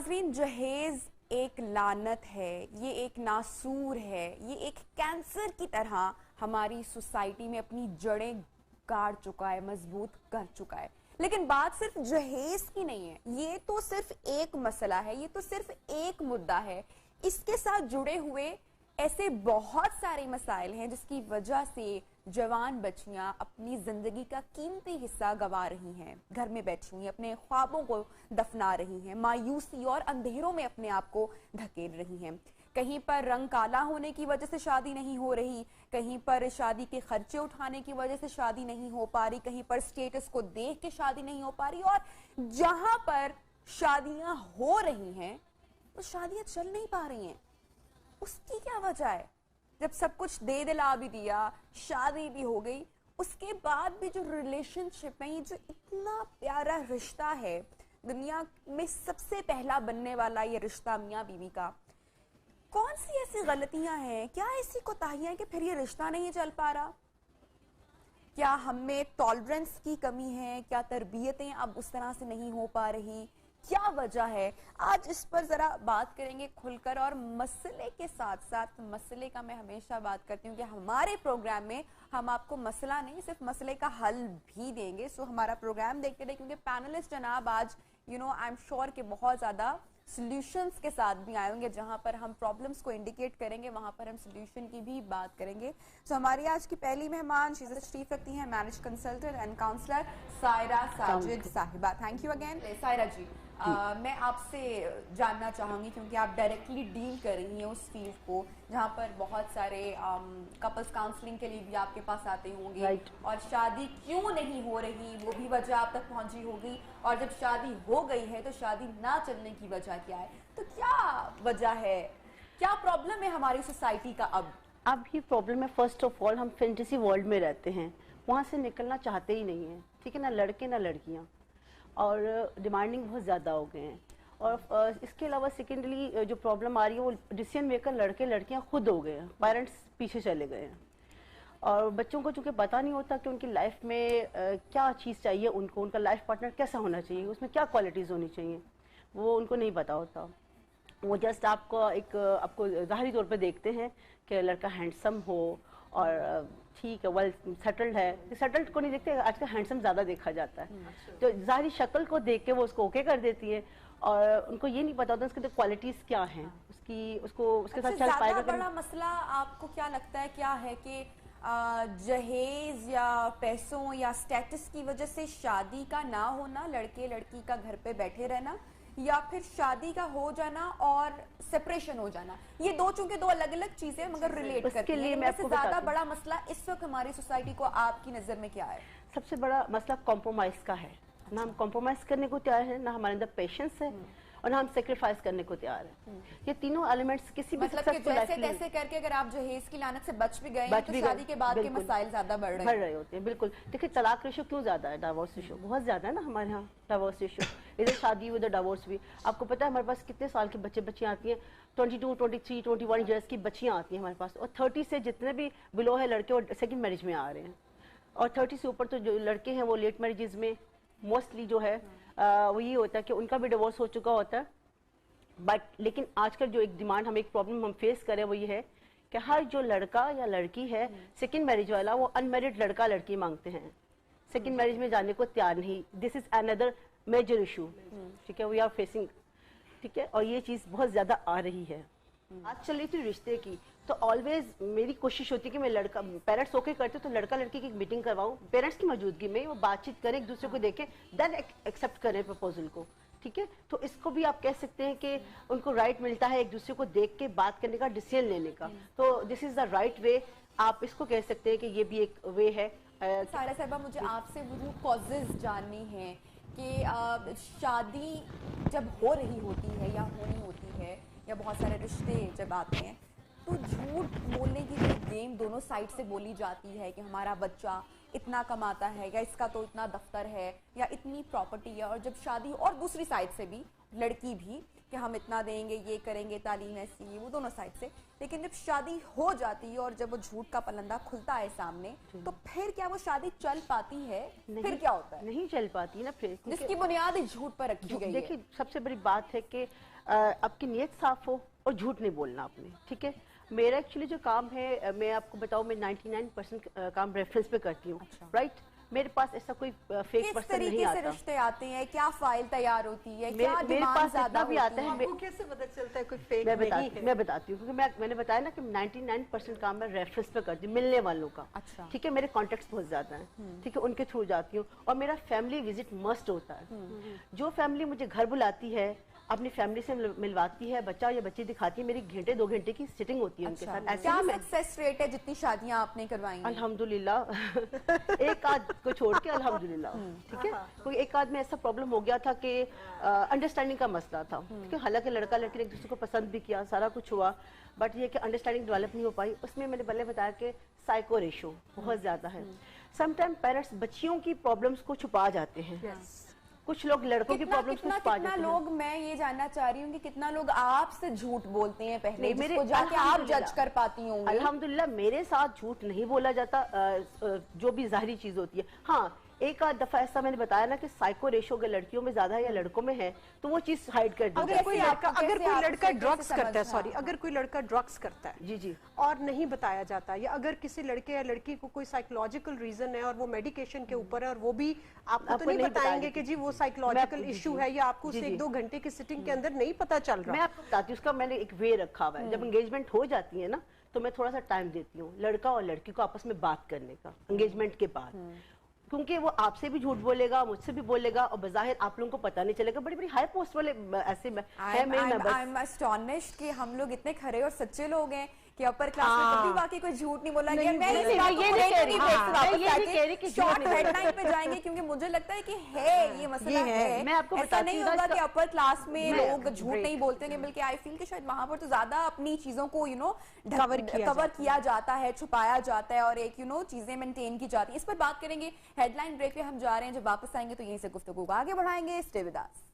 नाज़रीन, जहेज एक लानत है, ये एक नासूर है, ये एक कैंसर की तरह हमारी सोसाइटी में अपनी जड़ें गाड़ चुका है, मजबूत कर चुका है। लेकिन बात सिर्फ जहेज की नहीं है, ये तो सिर्फ एक मसला है, ये तो सिर्फ एक मुद्दा है। इसके साथ जुड़े हुए ऐसे बहुत सारे मसाइल हैं जिसकी वजह से जवान बच्चियां अपनी जिंदगी का कीमती हिस्सा गंवा रही हैं, घर में बैठी हुई अपने ख्वाबों को दफना रही हैं, मायूसी और अंधेरों में अपने आप को धकेल रही हैं। कहीं पर रंग काला होने की वजह से शादी नहीं हो रही, कहीं पर शादी के खर्चे उठाने की वजह से शादी नहीं हो पा रही, कहीं पर स्टेटस को देख के शादी नहीं हो पा रही, और जहां पर शादियां हो रही हैं तो शादियां चल नहीं पा रही हैं। उसकी क्या वजह है? जब सब कुछ दे दिला भी दिया, शादी भी हो गई, उसके बाद भी जो रिलेशनशिप है, ये जो इतना प्यारा रिश्ता है, दुनिया में सबसे पहला बनने वाला ये रिश्ता मियाँ बीवी का, कौन सी ऐसी गलतियां हैं, क्या ऐसी कोताहियां कि फिर ये रिश्ता नहीं चल पा रहा? क्या हमें टॉलरेंस की कमी है? क्या तरबियतें अब उस तरह से नहीं हो पा रही? क्या वजह है? आज इस पर जरा बात करेंगे खुलकर, और मसले के साथ साथ मसले का मैं हमेशा बात करती हूँ कि हमारे प्रोग्राम में हम आपको मसला नहीं, सिर्फ मसले का हल भी देंगे। सो हमारा प्रोग्राम देखते रहे, क्योंकि पैनलिस्ट जनाब आज आई एम श्योर कि बहुत ज्यादा सॉल्यूशंस के साथ भी आए होंगे। जहां पर हम प्रॉब्लम्स को इंडिकेट करेंगे वहां पर हम सॉल्यूशन की भी बात करेंगे। सो हमारी आज की पहली मेहमान शीज़ा तशरीफ रखती हैं, marriage consultant and counsellor Saira Sajid साहिबा। Thank you again Saira ji. मैं आपसे जानना चाहूंगी, क्योंकि आप डायरेक्टली डील कर रही हैं उस फील्ड को जहां पर बहुत सारे कपल्स काउंसलिंग के लिए भी आपके पास आते होंगे, और शादी क्यों नहीं हो रही वो भी वजह आप तक पहुंची होगी, और जब शादी हो गई है तो शादी ना चलने की वजह क्या है? तो क्या वजह है, क्या प्रॉब्लम है हमारी सोसाइटी का? अब ये प्रॉब्लम है, फर्स्ट ऑफ ऑल हम फैंटेसी वर्ल्ड में रहते हैं, वहाँ से निकलना चाहते ही नहीं है, ठीक है ना, लड़के ना लड़कियाँ, और डिमांडिंग बहुत ज़्यादा हो गए हैं। और इसके अलावा सेकेंडली जो प्रॉब्लम आ रही है वो डिसीजन मेकर लड़के लड़कियां खुद हो गए हैं, पेरेंट्स पीछे चले गए हैं, और बच्चों को चूँकि पता नहीं होता कि उनकी लाइफ में क्या चीज़ चाहिए, उनको उनका लाइफ पार्टनर कैसा होना चाहिए, उसमें क्या क्वालिटीज़ होनी चाहिए, वो उनको नहीं पता होता। वो जस्ट आपको ज़ाहरी तौर पे देखते हैं कि लड़का हैंडसम हो और ठीक है, वेल सेटल्ड है। सेटल्ड को नहीं देखते, आजकल हैंडसम ज़्यादा देखा जाता है, तो ज़ाहरी शक्ल को देख के वो उसको ओके कर देती है, और उनको ये नहीं पता होता उसकी तो क्वालिटीज़ क्या हैं, उसके साथ चल पाएगा। बड़ा मसला आपको क्या लगता है क्या है कि जहेज या पैसों या स्टेटस की वजह से शादी का ना होना, लड़के लड़की का घर पे बैठे रहना, या फिर शादी का हो जाना और सेपरेशन हो जाना? ये चूंकि दो अलग अलग चीजें मगर रिलेट करती हैं, लेकिन इससे ज्यादा बड़ा मसला इस वक्त हमारी सोसाइटी को आपकी नजर में क्या है? सबसे बड़ा मसला कॉम्प्रोमाइज का है। ना हम कॉम्प्रोमाइज करने को तैयार है, ना हमारे अंदर पेशेंस है, और ना हम सेक्रीफाइस करने को तैयार है। ये तीनों एलिमेंट्स किसी भी मतलब कि जैसे तैसे करके अगर आप जहेज की लानत से बच भी गए हैं तो शादी के बाद के मसाइल ज्यादा बढ़ रहे होते हैं। बिल्कुल। देखिए, तलाक रेशो क्यों ज्यादा है, डाइवोर्स रेशो बहुत ज्यादा है ना हमारे यहाँ, डाइवोर्स रेशो, इधर शादी उधर डाइवोर्स भी। आपको पता है हमारे पास कितने साल के बच्चियाँ आती हैं, 22, 23, 21 ईयर्स की बच्चियाँ आती हैं हमारे पास, और 30 से जितने भी बिलो है लड़के और सेकेंड मैरिज में आ रहे हैं, और 30 से ऊपर तो जो लड़के हैं वो लेट मैरिजेज में मोस्टली जो है वो ये होता है कि उनका भी डिवोर्स हो चुका होता है। लेकिन आजकल जो एक डिमांड एक प्रॉब्लम हम फेस करें वो ये है कि हर जो लड़का या लड़की है सेकंड मैरिज वाला, वो अनमैरिड लड़का लड़की मांगते हैं, सेकंड मैरिज में जाने को तैयार नहीं। This is another major issue, ठीक है, वी आर फेसिंग, ठीक है, और ये चीज बहुत ज्यादा आ रही है। आज चल रही थी रिश्ते की, तो ऑलवेज मेरी कोशिश होती है कि मैं लड़का, पेरेंट्स ओके करते तो लड़का लड़की की मीटिंग करवाऊं, पेरेंट्स की मौजूदगी में, वो बातचीत करें, एक दूसरे को देखें, देन एक्सेप्ट करें प्रपोजल को, ठीक है। तो इसको भी आप कह सकते हैं कि उनको राइट मिलता है एक दूसरे को देख के बात करने का, डिसीजन लेने का, तो this is the right way, आप इसको कह सकते हैं कि ये भी एक वे है। सायरा साहिबा, मुझे आपसे वो कॉजेज जाननी है कि शादी जब हो रही होती है या होनी होती है, या बहुत सारे रिश्ते जब आते हैं, तो झूठ बोलने की जो गेम दोनों साइड से बोली जाती है कि हमारा बच्चा इतना कमाता है, या इसका तो इतना दफ्तर है, या इतनी प्रॉपर्टी है, और जब शादी, और दूसरी साइड से भी लड़की भी कि हम इतना देंगे, ये करेंगे, तालीम ऐसी, वो दोनों साइड से। लेकिन जब शादी हो जाती है और जब वो झूठ का पलंदा खुलता है सामने, तो फिर क्या वो शादी चल पाती है? फिर क्या होता है? नहीं चल पाती ना, फिर जिसकी बुनियाद झूठ पर रखी गई है। देखिए, सबसे बड़ी बात है कि آپ کی نیت صاف ہو اور جھوٹ نہیں بولنا آپ نے, ٹھیک ہے. میرا ایکچولی جو کام ہے, میں آپ کو بتاؤں, میں 99% کام ریفرنس پہ کرتی ہوں, رائٹ. میرے پاس ایسا کوئی فیک کس پرسن نہیں طریقے سے آتا. رشتے آتے ہیں, کیا فائل تیار ہوتی ہے, کیا میرے ڈیمانڈ پاس زیادہ اتنا بھی آتا ہے, ہوتی آپ کو کیسے پتہ چلتا ہے کوئی فیک نہیں ہے؟ میں بتاتی ہوں, کیونکہ میں نے بتایا نا کہ 99% کام میں ریفرنس پہ کرتی ہوں, ملنے والوں کا. اچھا. ٹھیک ہے, میرے کانٹیکٹس بہت زیادہ ہیں, ٹھیک ہے, ان کے تھرو جاتی ہوں. اور میرا فیملی وزٹ مسٹ ہوتا ہے. جو فیملی مجھے گھر بلاتی ہے, اپنی فیملی سے ملواتی ہے, بچہ یا بچی دکھاتی ہے, میری گھنٹے 2 گھنٹے کی سٹنگ ہوتی ہے ان کے ساتھ. ایسے کیا ہی میں سکسیس ریٹ ہے جتنی شادیاں آپ نے کروائی ہیں؟ الحمدللہ ایک آدھ کو چھوڑ کے الحمدللہ, ٹھیک ہے. کوئی ایک آدھ میں ایسا پرابلم ہو گیا تھا کہ انڈرسٹینڈنگ کا مسئلہ تھا, ٹھیک ہے. حالانکہ لڑکا لڑکی نے ایک دوسرے کو پسند بھی کیا, سارا کچھ ہوا, بٹ یہ کہ انڈرسٹینڈنگ ڈیولپ نہیں ہو پائی. اس میں نے پہلے بتایا کہ سائیکو ریشو بہت زیادہ ہے. سم ٹائم پیرنٹس بچیوں کی پرابلمس کو چھپا جاتے ہیں, کچھ لوگ لڑکوں کی پرابلمس کو چھپا جاتے ہیں. کتنا لوگ, میں یہ جاننا چاہ رہی ہوں کہ کتنا لوگ آپ سے جھوٹ بولتے ہیں پہلے, نہیں, جس کو جا کے آپ جج کر پاتی ہوں گی؟ الحمدللہ میرے ساتھ جھوٹ نہیں بولا جاتا, جو بھی ظاہری چیز ہوتی ہے. ہاں, ایک آدھ دفعہ ایسا میں نے بتایا نا کہ سائیکو ریشو اگر لڑکیوں میں زیادہ ہے یا لڑکوں میں ہے تو وہ چیز ہائڈ کر دی. اگر کوئی لڑکا ڈرگس کرتا ہے, سوری, اگر کوئی لڑکا ڈرگس کرتا ہے جی جی اور نہیں بتایا جاتا, یا اگر کسی لڑکے یا لڑکی کو کوئی سائیکولوجیکل ریزن ہے اور وہ میڈیکیشن کے اوپر ہے اور وہ بھی آپ کو تو نہیں بتائیں گے کہ جی وہ سائیکولوجیکل ایشو ہے, یا آپ کو اسے 1-2 گھنٹے کی سٹنگ کے اندر نہیں پتا چل رہا. میں آپ کو بتاتی ہوں, اس کا میں نے ایک وے رکھا ہوا ہے. جب انگیجمنٹ ہو جاتی ہے نا تو میں تھوڑا سا ٹائم دیتی ہوں لڑکا اور لڑکی کو آپس میں بات کرنے کا, انگیجمنٹ کے بعد, کیونکہ وہ آپ سے بھی جھوٹ بولے گا, مجھ سے بھی بولے گا, اور بظاہر آپ لوگوں کو پتہ نہیں چلے گا. بڑی بڑی ہائی پوسٹ والے ایسے میں I'm astonished کہ ہم لوگ اتنے کھرے اور سچے لوگ ہیں کہ اپر کلاس میں کبھی واقعی کوئی جھوٹ نہیں بولا گیا. میں یہ کہہ رہی کہ شارٹ ہیڈ لائن پہ جائیں گے, کیونکہ مجھے لگتا ہے کہ ہے یہ مسئلہ ہے. میں آپ کو ایسا نہیں ہوگا کہ اپر کلاس میں لوگ جھوٹ نہیں بولتے ہیں, بلکہ آئی فیل کہ شاید وہاں پر تو زیادہ اپنی چیزوں کو کور کیا جاتا ہے, چھپایا جاتا ہے, اور ایک چیزیں مینٹین کی جاتی ہیں. اس پر بات کریں گے, ہیڈ لائن بریک پہ ہم جا رہے ہیں. جب واپس آئیں گے تو یہیں سے گفتگو کو آگے بڑھائیں گے. Stay with us.